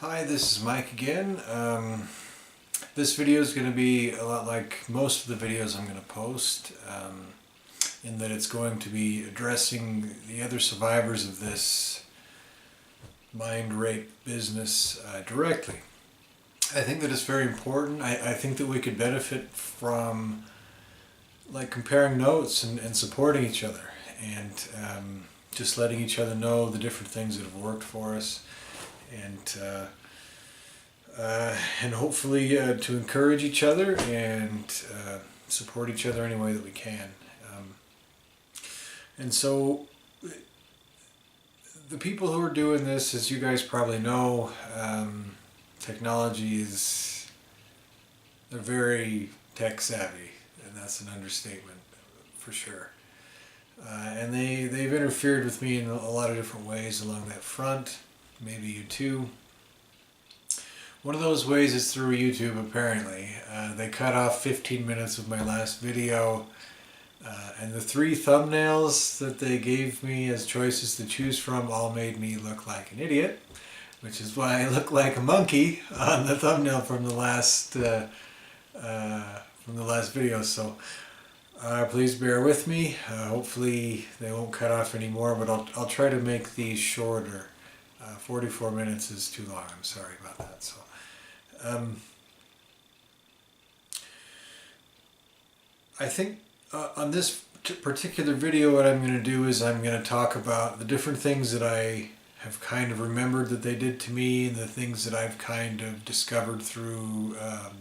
Hi, this is Mike again. This video is going to be a lot like most of the videos I'm going to post, in that it's going to be addressing the other survivors of this mind rape business directly. I think that it's very important. I think that we could benefit from comparing notes and supporting each other, and just letting each other know the different things that have worked for us, and hopefully to encourage each other and support each other any way that we can. And so the people who are doing this, as you guys probably know, technology is, they're very tech savvy, and that's an understatement for sure. And they've interfered with me in a lot of different ways along that front, maybe you too. One of those ways is through YouTube, apparently. They cut off 15 minutes of my last video, and the 3 thumbnails that they gave me as choices to choose from all made me look like an idiot, which is why I look like a monkey on the thumbnail from the last video. So please bear with me. Hopefully they won't cut off anymore, but I'll try to make these shorter. 44 minutes is too long. I'm sorry about that. So. I think on this particular video what I'm going to do is I'm going to talk about the different things that I have kind of remembered that they did to me, and the things that I've kind of discovered through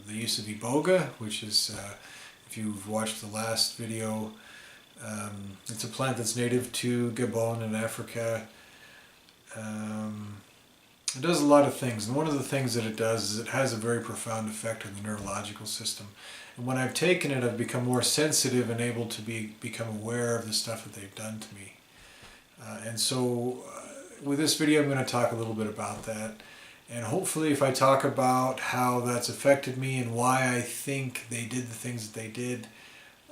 the use of iboga, which is, if you've watched the last video, it's a plant that's native to Gabon in Africa. It does a lot of things, and one of the things that it does is it has a very profound effect on the neurological system. And when I've taken it, I've become more sensitive and able to become aware of the stuff that they've done to me. And so with this video I'm going to talk a little bit about that, and hopefully if I talk about how that's affected me and why I think they did the things that they did,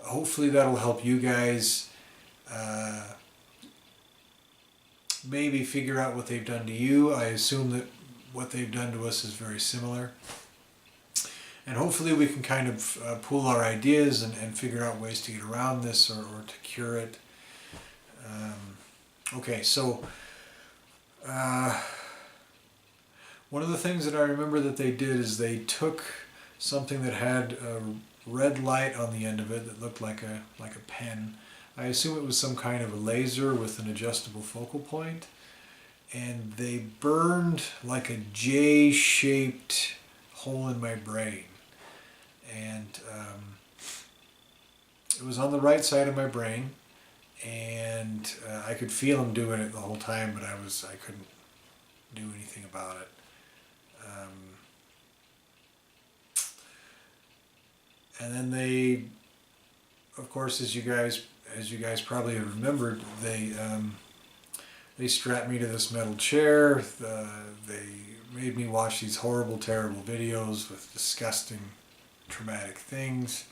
hopefully that'll help you guys maybe figure out what they've done to you. I assume that what they've done to us is very similar. And hopefully we can kind of pool our ideas and figure out ways to get around this or to cure it. Okay, so one of the things that I remember that they did is they took something that had a red light on the end of it that looked like a pen. I assume it was some kind of a laser with an adjustable focal point, and they burned like a J-shaped hole in my brain, and it was on the right side of my brain, and I could feel them doing it the whole time, but I couldn't do anything about it. And then they, of course, as you guys probably have remembered, they strapped me to this metal chair. They made me watch these horrible, terrible videos with disgusting, traumatic things.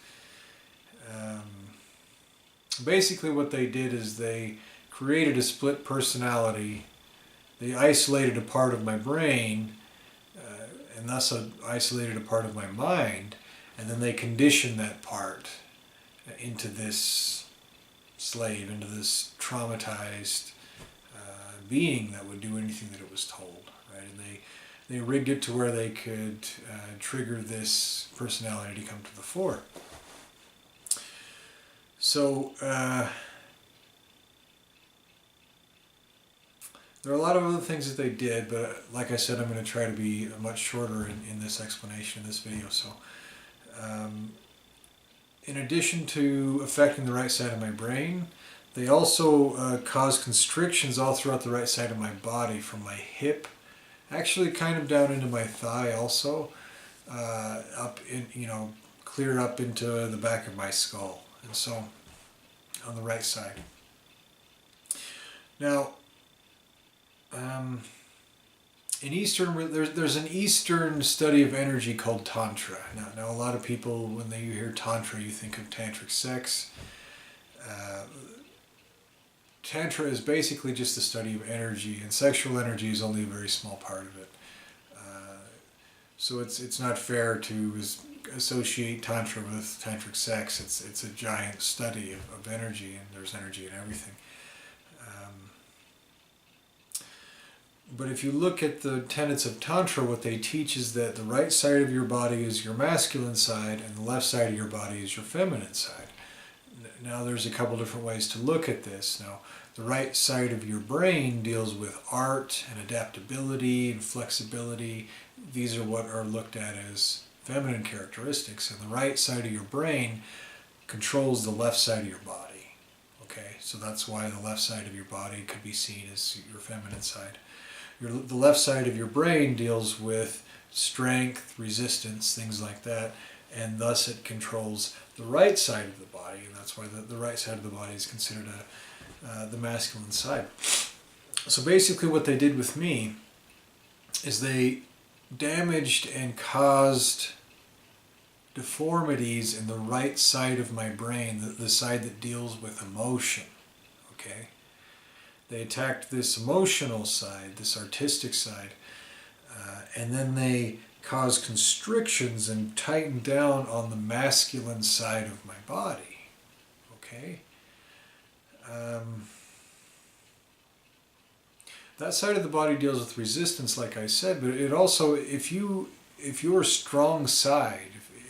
Basically what they did is they created a split personality. They isolated a part of my brain, and thus isolated a part of my mind, and then they conditioned that part into this slave, into this traumatized being that would do anything that it was told, right? And they rigged it to where they could trigger this personality to come to the fore. So there are a lot of other things that they did, but like I said, I'm going to try to be much shorter in this explanation in this video. So in addition to affecting the right side of my brain, they also cause constrictions all throughout the right side of my body, from my hip, actually kind of down into my thigh also, up in, clear up into the back of my skull, and so on the right side. Now, in Eastern, there's an Eastern study of energy called Tantra. Now a lot of people, when you hear Tantra, you think of tantric sex. Tantra is basically just the study of energy, and sexual energy is only a very small part of it. So it's not fair to associate Tantra with tantric sex. It's a giant study of energy, and there's energy in everything. But if you look at the tenets of Tantra, what they teach is that the right side of your body is your masculine side, and the left side of your body is your feminine side. Now there's a couple different ways to look at this. Now, the right side of your brain deals with art and adaptability and flexibility. These are what are looked at as feminine characteristics. And the right side of your brain controls the left side of your body. Okay, so that's why the left side of your body could be seen as your feminine side. The left side of your brain deals with strength, resistance, things like that, and thus it controls the right side of the body, and that's why the right side of the body is considered the masculine side. So basically what they did with me is they damaged and caused deformities in the right side of my brain, the side that deals with emotion, okay? They attacked this emotional side, this artistic side, and then they caused constrictions and tightened down on the masculine side of my body. Okay? That side of the body deals with resistance, like I said, but it also, if your strong side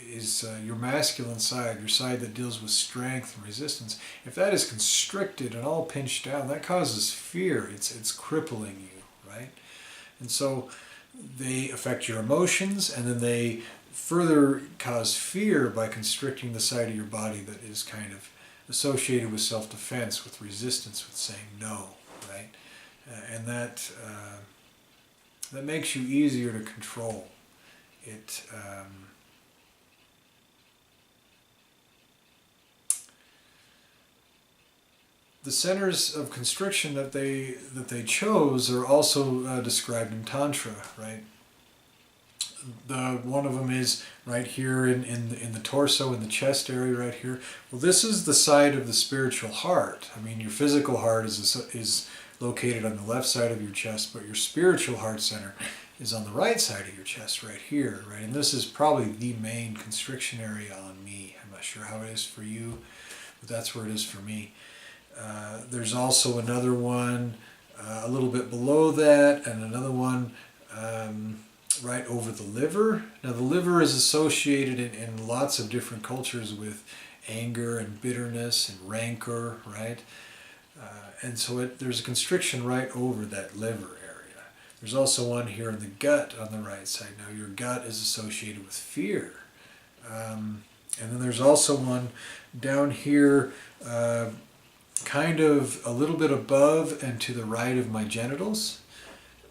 is your masculine side, your side that deals with strength and resistance, if that is constricted and all pinched down, that causes fear. It's crippling you, right? And so they affect your emotions, and then they further cause fear by constricting the side of your body that is kind of associated with self-defense, with resistance, with saying no, right? And that makes you easier to control. It the centers of constriction that they chose are also described in Tantra, right? One of them is right here in the torso, in the chest area right here. Well, this is the side of the spiritual heart. I mean, your physical heart is located on the left side of your chest, but your spiritual heart center is on the right side of your chest right here, right? And this is probably the main constriction area on me. I'm not sure how it is for you, but that's where it is for me. There's also another one a little bit below that, and another one right over the liver. Now the liver is associated in lots of different cultures with anger and bitterness and rancor, right? And so there's a constriction right over that liver area. There's also one here in the gut on the right side. Now your gut is associated with fear. And then there's also one down here kind of a little bit above and to the right of my genitals.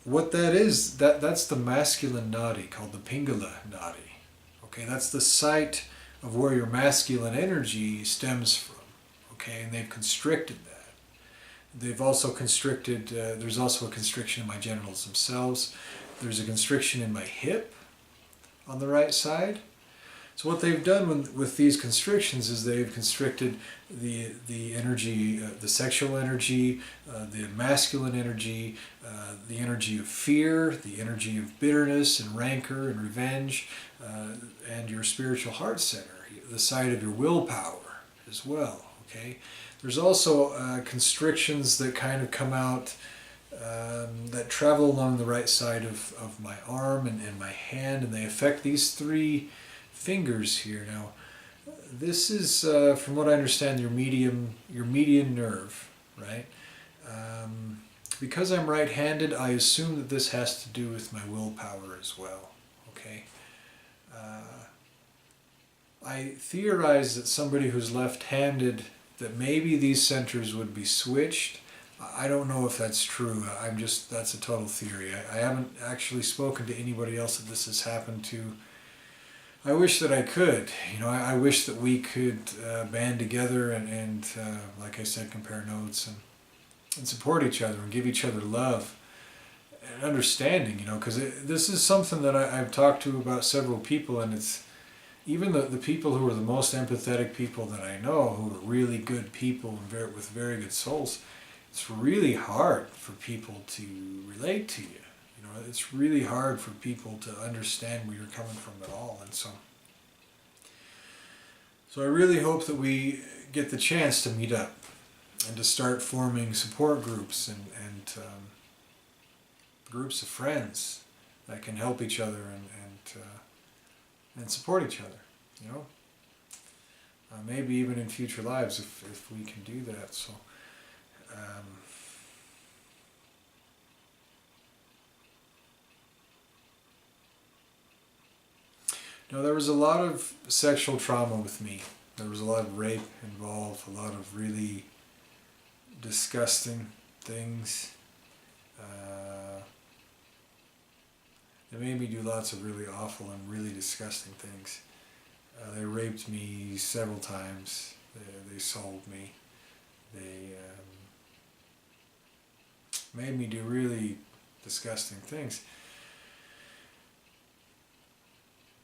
What that is, that's the masculine nadi called the Pingala nadi. Okay, that's the site of where your masculine energy stems from. Okay, and they've constricted that. They've also constricted, there's also a constriction in my genitals themselves. There's a constriction in my hip on the right side. So what they've done with these constrictions is they've constricted the energy, the sexual energy, the masculine energy, the energy of fear, the energy of bitterness and rancor and revenge, and your spiritual heart center, the side of your willpower as well. Okay, there's also constrictions that kind of come out that travel along the right side of my arm and my hand, and they affect these three fingers here. Now, this is, from what I understand, your median nerve, right? Because I'm right-handed, I assume that this has to do with my willpower as well. Okay. I theorize that somebody who's left-handed, that maybe these centers would be switched. I don't know if that's true. That's a total theory. I haven't actually spoken to anybody else that this has happened to. I wish that I could. You know, I wish that we could band together and like I said, compare notes and support each other and give each other love and understanding, you know, because this is something that I've talked to about several people, and it's even the people who are the most empathetic people that I know, who are really good people and with very good souls, it's really hard for people to relate to you, You know, it's really hard for people to understand where you're coming from at all. And so I really hope that we get the chance to meet up and to start forming support groups and groups of friends that can help each other and support each other, you know. Maybe even in future lives if we can do that. So no, there was a lot of sexual trauma with me. There was a lot of rape involved, a lot of really disgusting things. They made me do lots of really awful and really disgusting things. They raped me several times. They sold me. They made me do really disgusting things.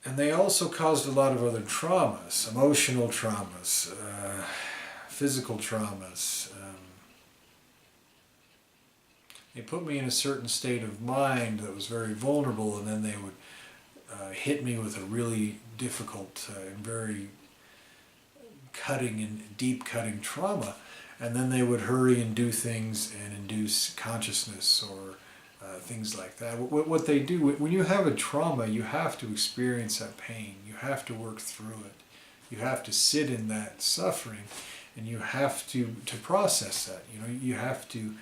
And they also caused a lot of other traumas, emotional traumas, physical traumas. They put me in a certain state of mind that was very vulnerable, and then they would hit me with a really difficult and very cutting and deep cutting trauma, and then they would hurry and do things and induce consciousness or things like that. What they do, when you have a trauma, you have to experience that pain. You have to work through it. You have to sit in that suffering, and you have to process that. You know, you have to.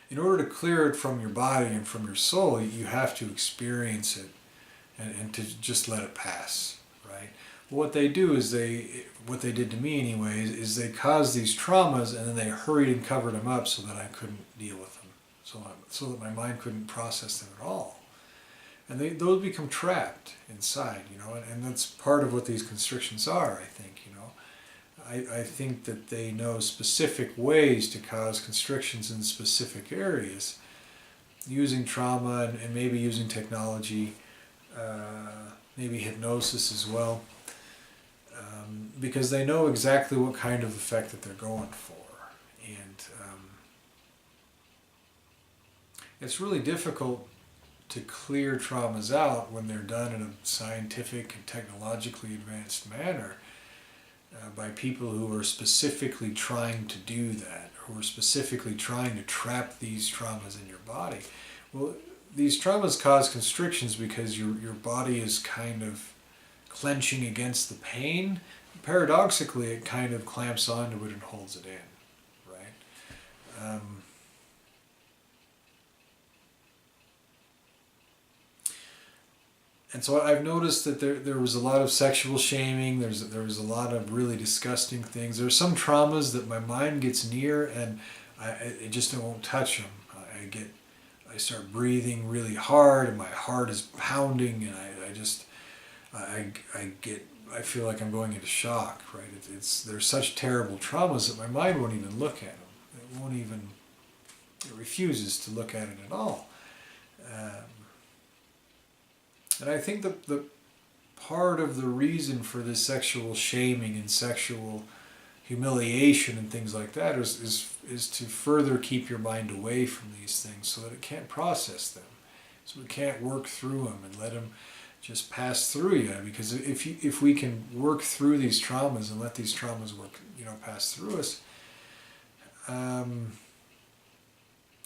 In order to clear it from your body and from your soul, you have to experience it and to just let it pass, right? What they do is what they did to me anyways, is they caused these traumas and then they hurried and covered them up so that I couldn't deal with them, so that my mind couldn't process them at all. And those become trapped inside, you know, and that's part of what these constrictions are, I think, you know. I think that they know specific ways to cause constrictions in specific areas, using trauma and maybe using technology, maybe hypnosis as well, because they know exactly what kind of effect that they're going for. And it's really difficult to clear traumas out when they're done in a scientific and technologically advanced manner. By people who are specifically trying to do that, who are specifically trying to trap these traumas in your body. Well, these traumas cause constrictions because your body is kind of clenching against the pain. Paradoxically, it kind of clamps onto it and holds it in, right? And so I've noticed that there was a lot of sexual shaming. There was a lot of really disgusting things. There are some traumas that my mind gets near and I just won't touch them. I start breathing really hard and my heart is pounding and I feel like I'm going into shock. Right? They're such terrible traumas that my mind won't even look at them. It refuses to look at it at all. And I think the part of the reason for this sexual shaming and sexual humiliation and things like that is to further keep your mind away from these things so that it can't process them, so it can't work through them and let them just pass through you. Because if we can work through these traumas and let these traumas pass through us,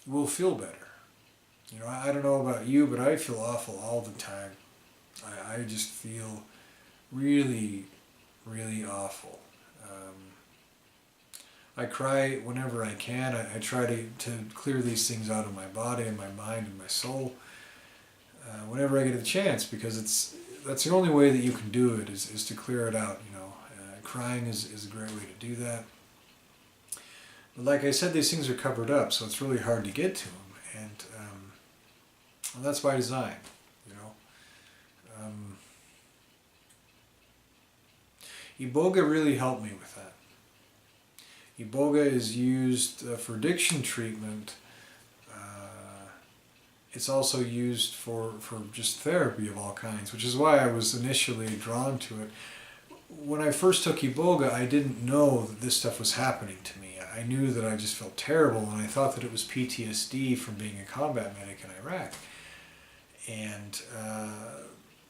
we'll feel better. You know, I don't know about you, but I feel awful all the time. I just feel really, really awful. I cry whenever I can. I try to clear these things out of my body and my mind and my soul whenever I get a chance, because that's the only way that you can do it is to clear it out. You know, crying is a great way to do that. But like I said, these things are covered up, so it's really hard to get to them, and that's by design. Iboga really helped me with that. Iboga is used for addiction treatment. It's also used for just therapy of all kinds, which is why I was initially drawn to it. When I first took Iboga, I didn't know that this stuff was happening to me. I knew that I just felt terrible, and I thought that it was PTSD from being a combat medic in Iraq. And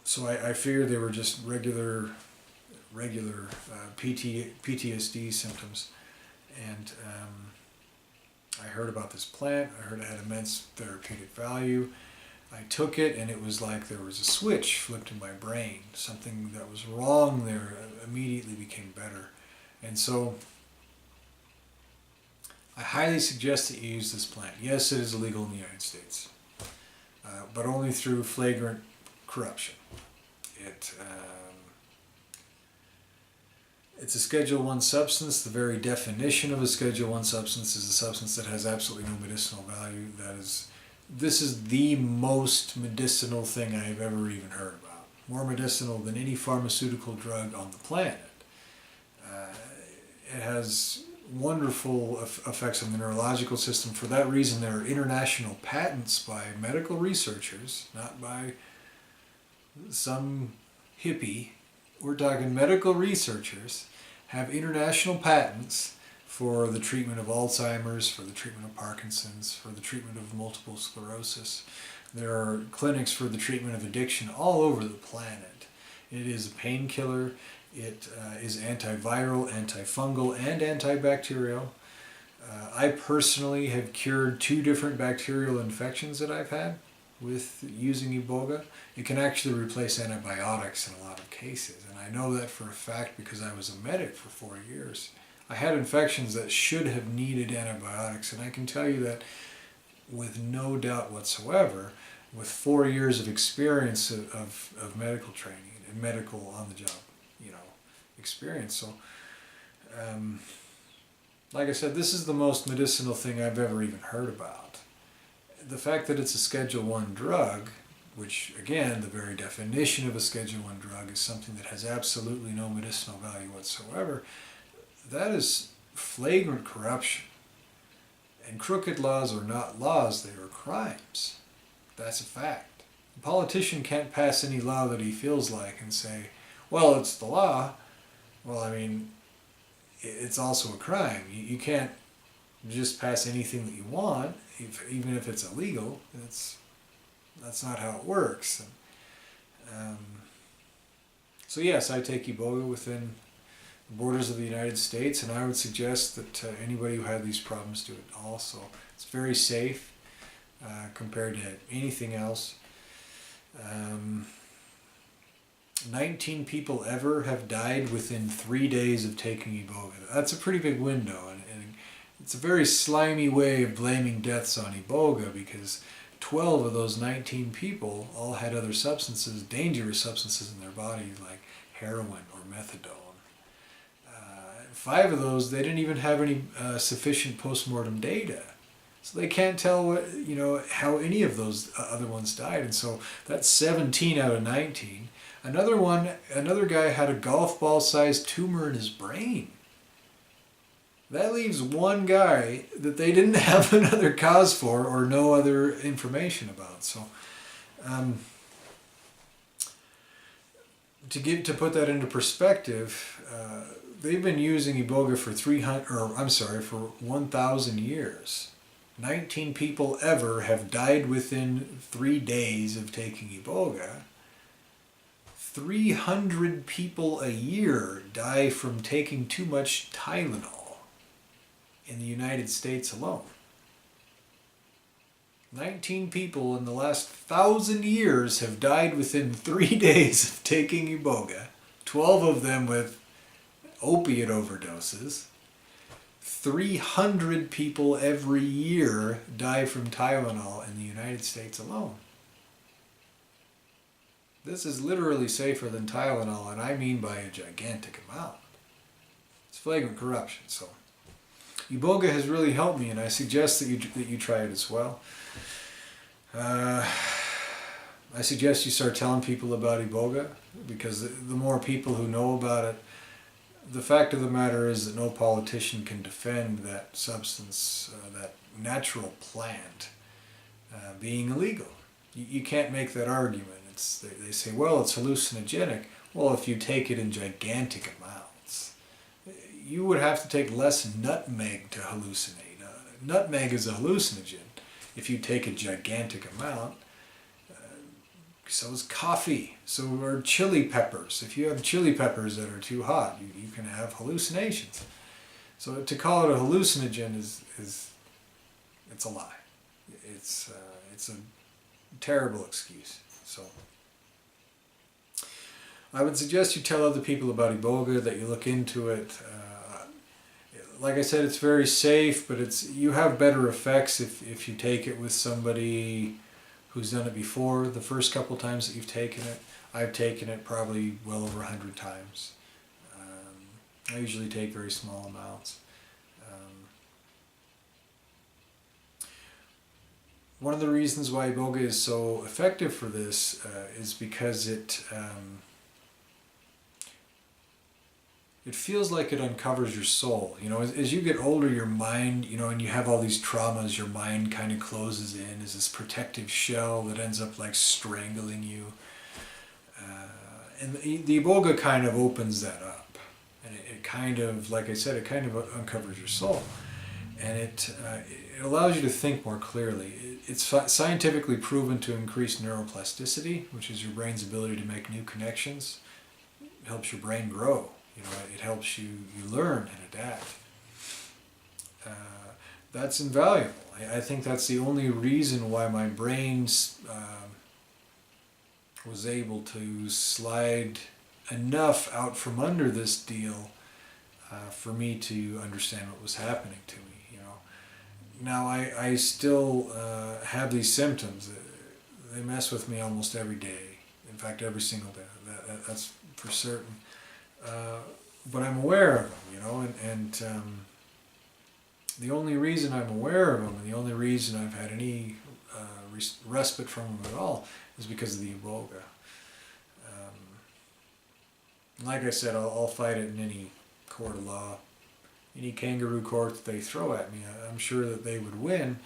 so I figured they were just regular PTSD symptoms. And I heard about this plant. I heard it had immense therapeutic value. I took it, and it was like there was a switch flipped in my brain. Something that was wrong there immediately became better. And so I highly suggest that you use this plant. Yes, it is illegal in the United States, but only through flagrant corruption. It's a Schedule I substance. The very definition of a Schedule I substance is a substance that has absolutely no medicinal value. This is the most medicinal thing I have ever even heard about. More medicinal than any pharmaceutical drug on the planet. It has wonderful effects on the neurological system. For that reason, there are international patents by medical researchers, not by some hippie. We're talking medical researchers have international patents for the treatment of Alzheimer's, for the treatment of Parkinson's, for the treatment of multiple sclerosis. There are clinics for the treatment of addiction all over the planet. It is a painkiller. It is antiviral, antifungal, and antibacterial. I personally have cured 2 different bacterial infections that I've had with using Iboga. It can actually replace antibiotics in a lot of cases, and I know that for a fact because I was a medic for 4 years. I had infections that should have needed antibiotics, and I can tell you that with no doubt whatsoever, with 4 years of experience of medical training and medical on-the-job, experience. So, like I said, this is the most medicinal thing I've ever even heard about. The fact that it's a Schedule I drug, which again, the very definition of a Schedule I drug is something that has absolutely no medicinal value whatsoever, that is flagrant corruption. And crooked laws are not laws, they are crimes. That's a fact. A politician can't pass any law that he feels like and say, well, it's the law. Well, I mean, it's also a crime. You can't just pass anything that you want, even if it's illegal. That's not how it works. So yes, I take Iboga within the borders of the United States, and I would suggest that anybody who had these problems do it also. It's very safe compared to anything else. 19 people ever have died within 3 days of taking Iboga. That's a pretty big window, and it's a very slimy way of blaming deaths on Iboga because 12 of those 19 people all had other substances, dangerous substances in their body like heroin or methadone. 5 of those, they didn't even have any sufficient postmortem data. So they can't tell how any of those other ones died, and so that's 17 out of 19. Another guy had a golf ball sized tumor in his brain. That leaves one guy that they didn't have another cause for or no other information about. So to put that into perspective, they've been using Iboga for 1,000 years. 19 people ever have died within 3 days of taking Iboga. 300 people a year die from taking too much Tylenol in the United States alone. 19 people in the last 1,000 years have died within 3 days of taking Iboga, 12 of them with opiate overdoses. 300 people every year die from Tylenol in the United States alone. This is literally safer than Tylenol, and I mean by a gigantic amount. It's flagrant corruption. So, Iboga has really helped me, and I suggest that you try it as well. I suggest you start telling people about Iboga, because the more people who know about it, the fact of the matter is that no politician can defend that substance, that natural plant, being illegal. You can't make that argument. They say, well, it's hallucinogenic. Well, if you take it in gigantic amounts, you would have to take less nutmeg to hallucinate. Nutmeg is a hallucinogen. If you take a gigantic amount, so is coffee, so are chili peppers. If you have chili peppers that are too hot, you can have hallucinations. So to call it a hallucinogen is it's a lie. It's a terrible excuse. So I would suggest you tell other people about Iboga, that you look into it. Like I said, it's very safe, but you have better effects if you take it with somebody who's done it before. The first couple times that you've taken it, I've taken it probably well over 100 times. I usually take very small amounts. One of the reasons why Iboga is so effective for this is because it feels like it uncovers your soul. You know, as you get older, your mind, you know, and you have all these traumas, your mind kind of closes in as this protective shell that ends up like strangling you. And the Iboga kind of opens that up. And it kind of, like I said, it kind of uncovers your soul. And it allows you to think more clearly. It's scientifically proven to increase neuroplasticity, which is your brain's ability to make new connections. It helps your brain grow. You know, it helps you learn and adapt. That's invaluable. I think that's the only reason why my brain was able to slide enough out from under this deal for me to understand what was happening to me. You know, now I still have these symptoms. They mess with me almost every day. In fact, every single day. That's for certain. But I'm aware of them, you know, and the only reason I'm aware of them, and the only reason I've had any respite from them at all, is because of the Iboga. Like I said, I'll fight it in any court of law, any kangaroo court that they throw at me. I'm sure that they would win,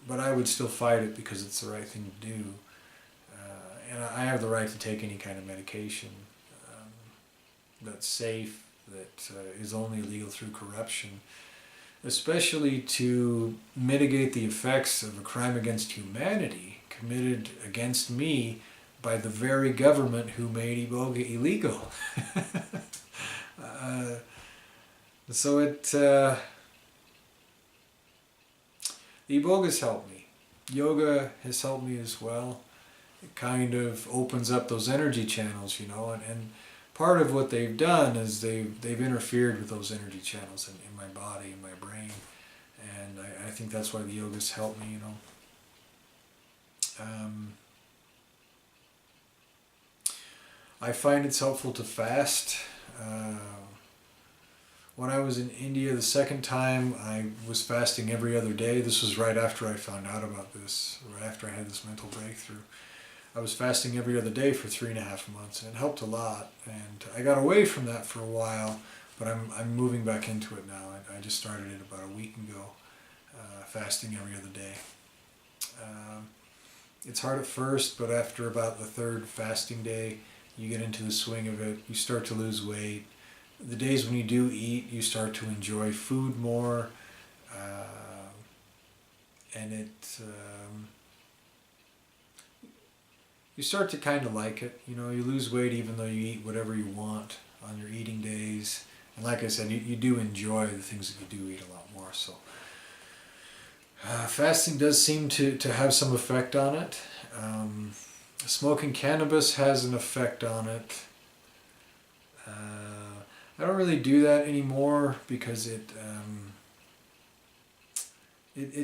but I would still fight it because it's the right thing to do. And I have the right to take any kind of medication that's safe, that is only legal through corruption, especially to mitigate the effects of a crime against humanity committed against me by the very government who made Iboga illegal. So the Iboga's helped me. Yoga has helped me as well. It kind of opens up those energy channels, you know, and part of what they've done is they've interfered with those energy channels in my body, in my brain, and I think that's why the yoga's helped me, you know. I find it's helpful to fast. When I was in India the second time, I was fasting every other day. This was right after I found out about this, right after I had this mental breakthrough. I was fasting every other day for 3.5 months, and it helped a lot. And I got away from that for a while, but I'm moving back into it now. I just started it about a week ago, fasting every other day. It's hard at first, but after about the third fasting day, you get into the swing of it. You start to lose weight. The days when you do eat, you start to enjoy food more, and you start to kind of like it. You know, you lose weight even though you eat whatever you want on your eating days. And like I said, you do enjoy the things that you do eat a lot more. So fasting does seem to have some effect on it. Smoking cannabis has an effect on it. I don't really do that anymore because it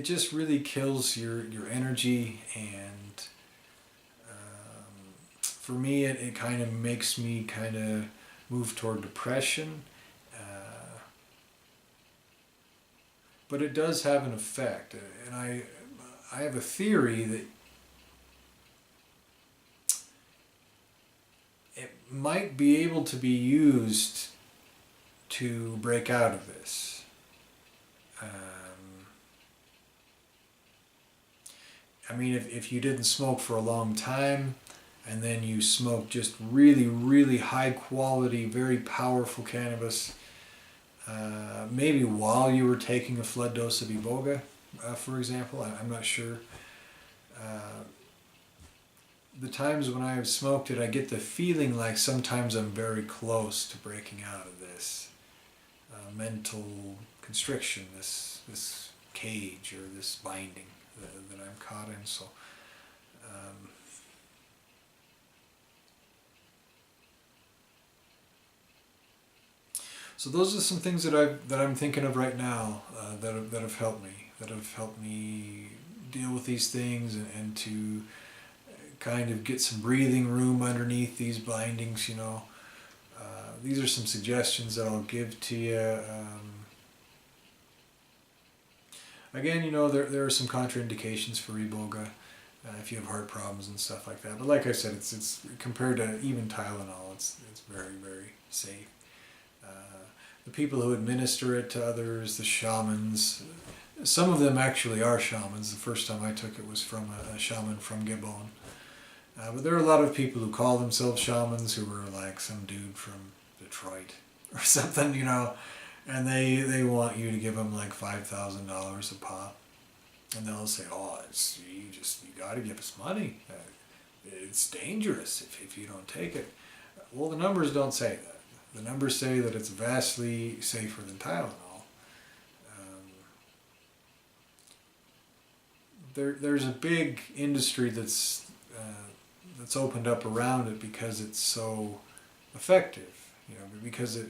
just really kills your energy, and for me it kind of makes me kind of move toward depression. But it does have an effect, and I have a theory that it might be able to be used to break out of this. I mean, if you didn't smoke for a long time, and then you smoke just really, really high quality, very powerful cannabis, maybe while you were taking a flood dose of iboga, for example. I'm not sure. The times when I have smoked it, I get the feeling like sometimes I'm very close to breaking out of this mental constriction, this cage or this binding that I'm caught in. So those are some things that I'm thinking of right now that have helped me deal with these things and to kind of get some breathing room underneath these bindings. These are some suggestions that I'll give to you. Again, there are some contraindications for iboga if you have heart problems and stuff like that. But like I said, it's compared to even Tylenol, it's very, very safe. The people who administer it to others, the shamans, some of them actually are shamans. The first time I took it was from a shaman from Gabon. But there are a lot of people who call themselves shamans who are like some dude from Detroit or something, and they want you to give them like $5,000 a pop. And they'll say, oh, you got to give us money. It's dangerous if you don't take it. Well, the numbers don't say that. The numbers say that it's vastly safer than Tylenol. There's a big industry that's opened up around it because it's so effective, because it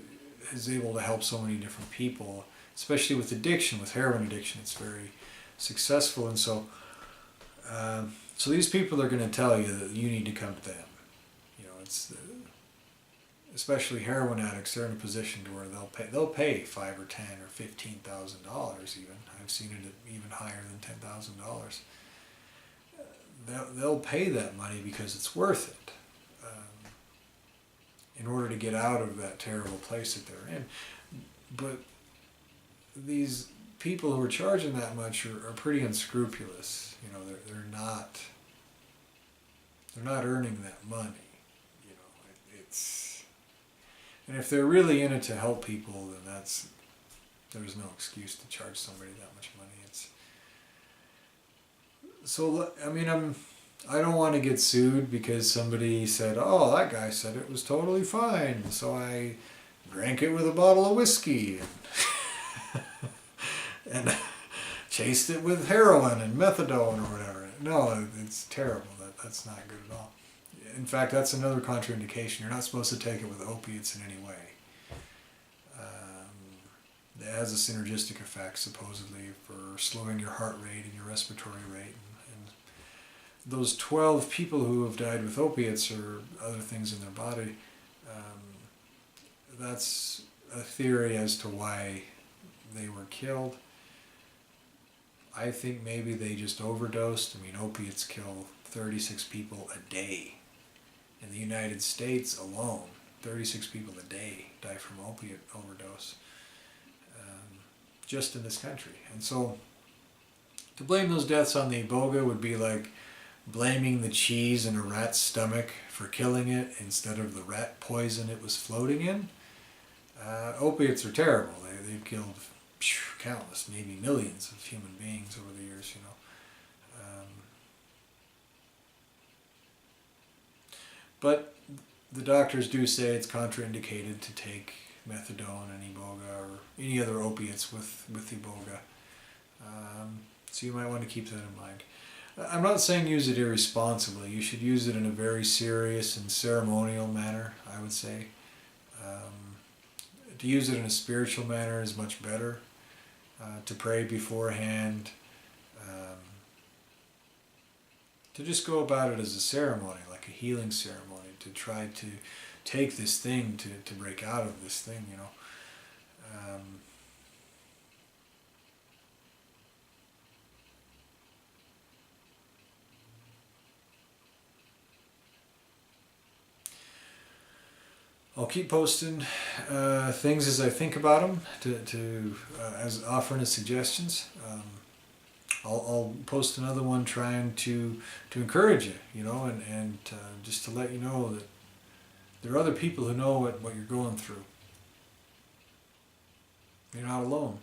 is able to help so many different people, especially with addiction, with heroin addiction. It's very successful, and so these people are going to tell you that you need to come to them. Especially heroin addicts, they're in a position to where they'll pay $5,000 or $10,000 or $15,000 even. I've seen it at even higher than $10,000. They'll pay that money because it's worth it in order to get out of that terrible place that they're in. But these people who are charging that much are pretty unscrupulous. They're not earning that money. And if they're really in it to help people, then there's no excuse to charge somebody that much money. I don't want to get sued because somebody said, oh, that guy said it was totally fine, so I drank it with a bottle of whiskey and chased it with heroin and methadone or whatever. No, it's terrible. That's not good at all. In fact, that's another contraindication. You're not supposed to take it with opiates in any way. It has a synergistic effect, supposedly, for slowing your heart rate and your respiratory rate. And those 12 people who have died with opiates or other things in their body, that's a theory as to why they were killed. I think maybe they just overdosed. Opiates kill 36 people a day. In the United States alone, 36 people a day die from opiate overdose, just in this country. And so, to blame those deaths on the iboga would be like blaming the cheese in a rat's stomach for killing it instead of the rat poison it was floating in. Opiates are terrible. They've killed countless, maybe millions of human beings over the years, But the doctors do say it's contraindicated to take methadone and iboga or any other opiates with iboga. So you might want to keep that in mind. I'm not saying use it irresponsibly. You should use it in a very serious and ceremonial manner, I would say. To use it in a spiritual manner is much better. To pray beforehand. To just go about it as a ceremony, like a healing ceremony, to try to take this thing, to break out of this thing, I'll keep posting things as I think about them, as offering as suggestions. I'll post another one trying to encourage you, and just to let you know that there are other people who know what you're going through. You're not alone.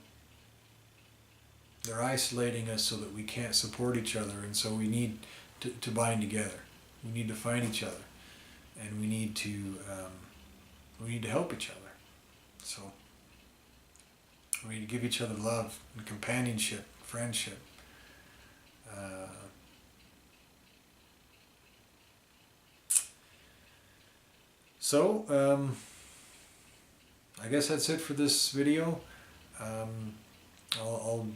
They're isolating us so that we can't support each other, and so we need to bind together. We need to find each other, and we need to help each other. So we need to give each other love and companionship, friendship. So I guess that's it for this video. I'll